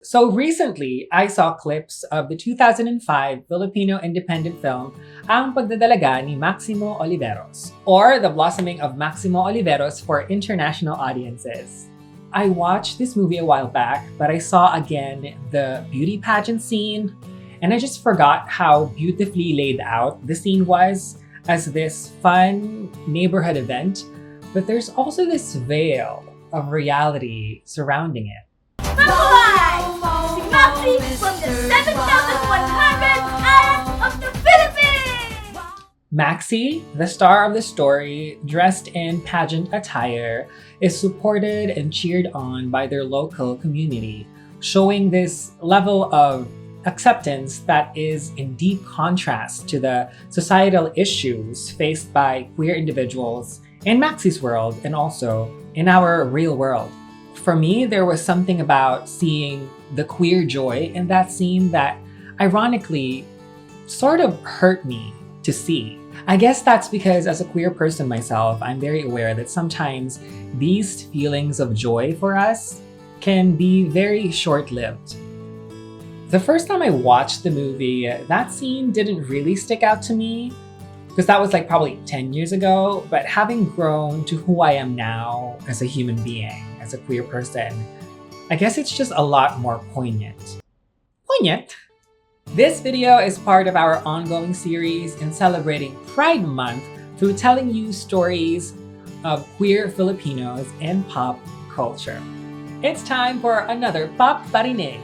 So recently, I saw clips of the 2005 Filipino independent film Ang Pagdadalaga ni Maximo Oliveros, or The Blossoming of Maximo Oliveros for international audiences. I watched this movie a while back, but I saw again the beauty pageant scene, and I just forgot how beautifully laid out the scene was as this fun neighborhood event, but there's also this veil of reality surrounding it. Mabuhay! Si Maxi from the 7,100 Islands of the Philippines! Maxi, the star of the story, dressed in pageant attire, is supported and cheered on by their local community, showing this level of acceptance that is in deep contrast to the societal issues faced by queer individuals in Maxi's world and also in our real world. For me, there was something about seeing the queer joy in that scene that ironically sort of hurt me to see. I guess that's because as a queer person myself, I'm very aware that sometimes these feelings of joy for us can be very short-lived. The first time I watched the movie, that scene didn't really stick out to me because that was like probably 10 years ago, but having grown to who I am now as a human being, as a queer person, I guess it's just a lot more poignant. Poignant? This video is part of our ongoing series in celebrating Pride Month through telling you stories of queer Filipinos in pop culture. It's time for another Pop-Parinig.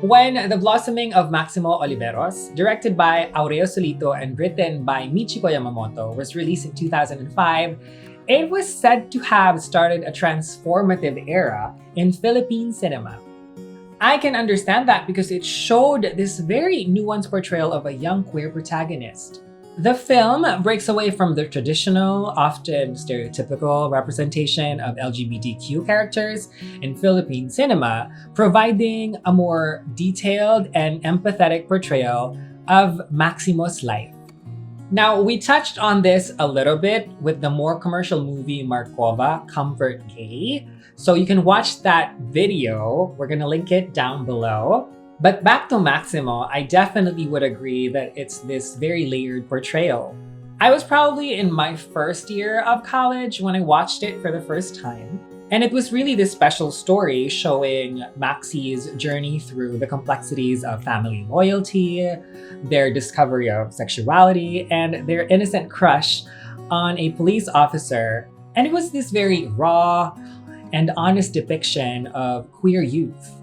When The Blossoming of Maximo Oliveros, directed by Aureo Solito and written by Michiko Yamamoto, was released in 2005, it was said to have started a transformative era in Philippine cinema. I can understand that because it showed this very nuanced portrayal of a young queer protagonist. The film breaks away from the traditional, often stereotypical representation of LGBTQ characters in Philippine cinema, providing a more detailed and empathetic portrayal of Maximo's life. Now, we touched on this a little bit with the more commercial movie Markova, Comfort Gay, so you can watch that video. We're gonna link it down below. But back to Maximo, I definitely would agree that it's this very layered portrayal. I was probably in my first year of college when I watched it for the first time. And it was really this special story showing Maxi's journey through the complexities of family loyalty, their discovery of sexuality, and their innocent crush on a police officer. And it was this very raw and honest depiction of queer youth.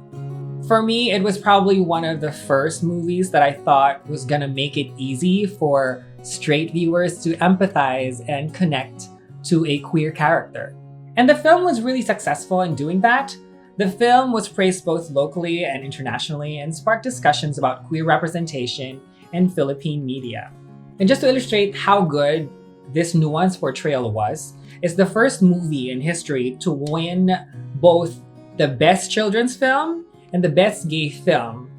For me, it was probably one of the first movies that I thought was gonna make it easy for straight viewers to empathize and connect to a queer character. And the film was really successful in doing that. The film was praised both locally and internationally and sparked discussions about queer representation in Philippine media. And just to illustrate how good this nuanced portrayal was, it's the first movie in history to win both the Best Children's Film and the Best Gay Film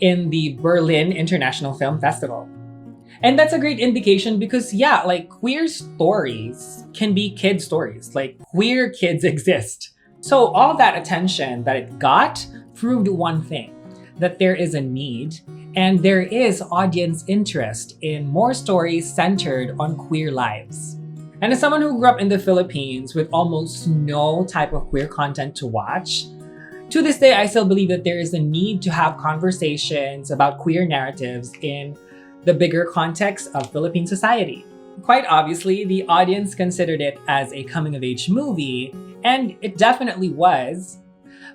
in the Berlin International Film Festival. And that's a great indication because, yeah, like queer stories can be kid stories. Like queer kids exist. So all that attention that it got proved one thing, that there is a need and there is audience interest in more stories centered on queer lives. And as someone who grew up in the Philippines with almost no type of queer content to watch, to this day, I still believe that there is a need to have conversations about queer narratives in the bigger context of Philippine society. Quite obviously, the audience considered it as a coming-of-age movie, and it definitely was.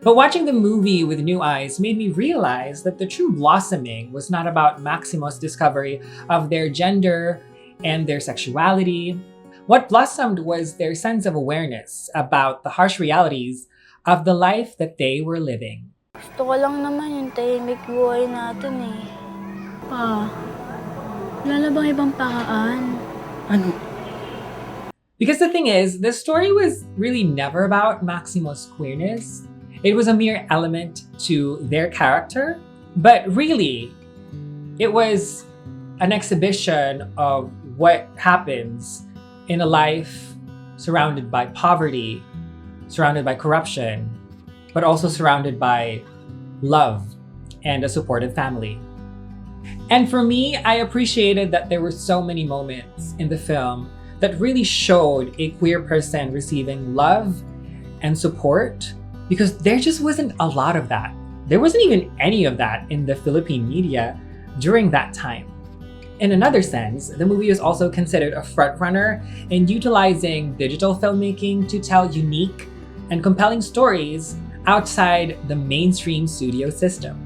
But watching the movie with new eyes made me realize that the true blossoming was not about Maximo's discovery of their gender and their sexuality. What blossomed was their sense of awareness about the harsh realities of the life that they were living. Gusto ko lang naman yung tahimik buhay natin eh. Wala na bang ibang paraan? Ano? Because the thing is, the story was really never about Maximo's queerness. It was a mere element to their character. But really, it was an exhibition of what happens in a life surrounded by poverty, surrounded by corruption, but also surrounded by love and a supportive family. And for me, I appreciated that there were so many moments in the film that really showed a queer person receiving love and support, because there just wasn't a lot of that. There wasn't even any of that in the Philippine media during that time. In another sense, the movie is also considered a frontrunner in utilizing digital filmmaking to tell unique and compelling stories outside the mainstream studio system.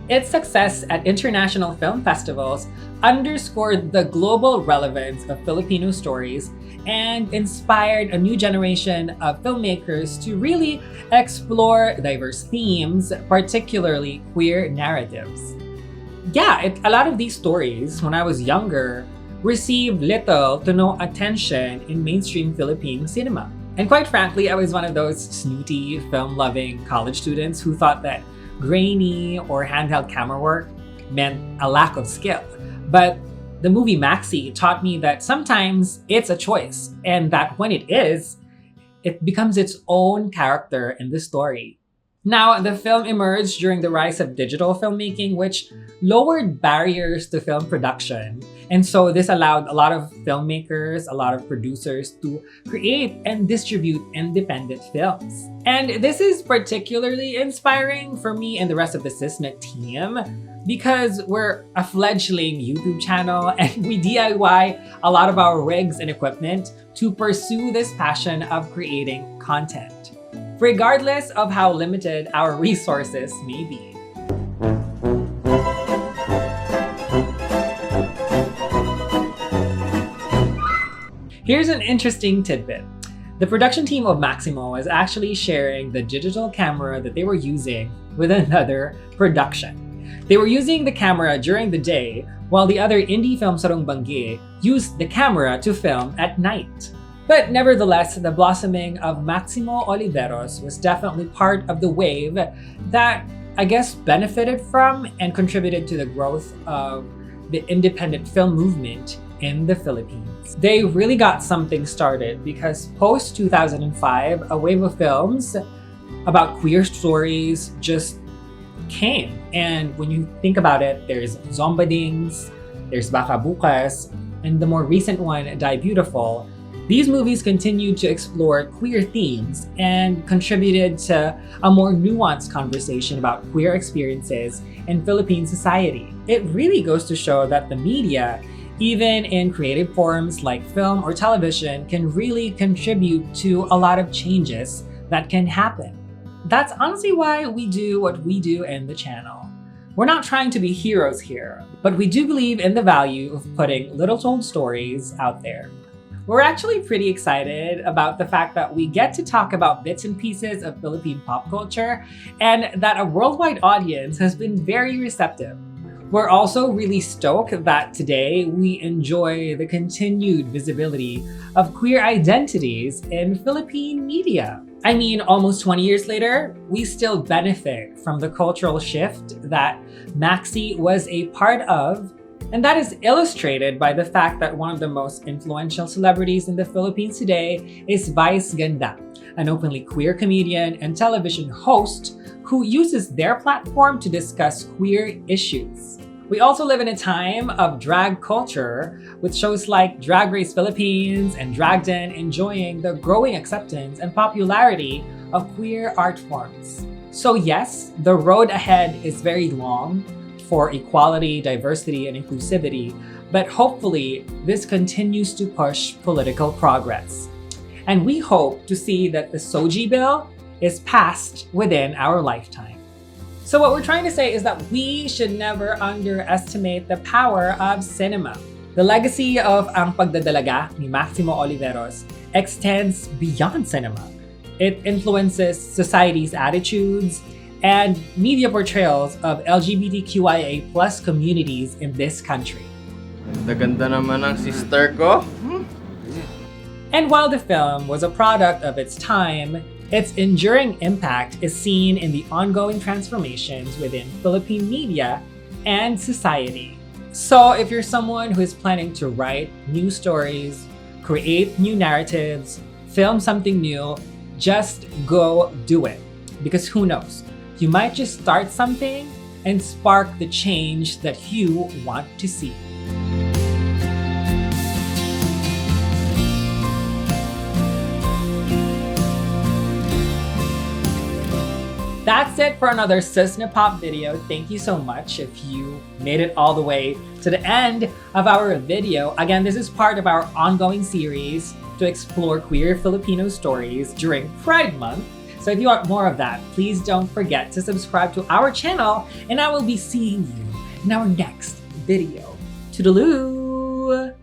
Its success at international film festivals underscored the global relevance of Filipino stories and inspired a new generation of filmmakers to really explore diverse themes, particularly queer narratives. A lot of these stories, when I was younger, received little to no attention in mainstream Philippine cinema. And quite frankly, I was one of those snooty, film-loving college students who thought that grainy or handheld camera work meant a lack of skill. But the movie Maxi taught me that sometimes it's a choice, and that when it is, it becomes its own character in the story. Now, the film emerged during the rise of digital filmmaking, which lowered barriers to film production. And so this allowed a lot of filmmakers, a lot of producers to create and distribute independent films. And this is particularly inspiring for me and the rest of the Sisne team, because we're a fledgling YouTube channel and we DIY a lot of our rigs and equipment to pursue this passion of creating content, regardless of how limited our resources may be. Here's an interesting tidbit. The production team of Maximo was actually sharing the digital camera that they were using with another production. They were using the camera during the day, while the other indie film Sarong Bangge used the camera to film at night. But nevertheless, the blossoming of Maximo Oliveros was definitely part of the wave that I guess benefited from and contributed to the growth of the independent film movement in the Philippines. They really got something started because post-2005, a wave of films about queer stories just came. And when you think about it, there's Zombadings, there's Baka Bukas, and the more recent one, Die Beautiful. These movies continued to explore queer themes and contributed to a more nuanced conversation about queer experiences in Philippine society. It really goes to show that the media, even in creative forms like film or television, can really contribute to a lot of changes that can happen. That's honestly why we do what we do in the channel. We're not trying to be heroes here, but we do believe in the value of putting little-told stories out there. We're actually pretty excited about the fact that we get to talk about bits and pieces of Philippine pop culture and that a worldwide audience has been very receptive. We're also really stoked that today we enjoy the continued visibility of queer identities in Philippine media. I mean, almost 20 years later, we still benefit from the cultural shift that Maxi was a part of, and that is illustrated by the fact that one of the most influential celebrities in the Philippines today is Vice Ganda, an openly queer comedian and television host who uses their platform to discuss queer issues. We also live in a time of drag culture, with shows like Drag Race Philippines and Drag Den enjoying the growing acceptance and popularity of queer art forms. So yes, the road ahead is very long for equality, diversity, and inclusivity, but hopefully this continues to push political progress. And we hope to see that the Soji bill is passed within our lifetime. So what we're trying to say is that we should never underestimate the power of cinema. The legacy of Ang Pagdadalaga ni Maximo Oliveros extends beyond cinema. It influences society's attitudes and media portrayals of LGBTQIA+ communities in this country. Ganda naman ang sister ko. And while the film was a product of its time, its enduring impact is seen in the ongoing transformations within Philippine media and society. So if you're someone who is planning to write new stories, create new narratives, film something new, just go do it. Because who knows? You might just start something and spark the change that you want to see. That's it for another Sisne Pop video. Thank you so much if you made it all the way to the end of our video. Again, this is part of our ongoing series to explore queer Filipino stories during Pride Month. So if you want more of that, please don't forget to subscribe to our channel, and I will be seeing you in our next video. Toodaloo!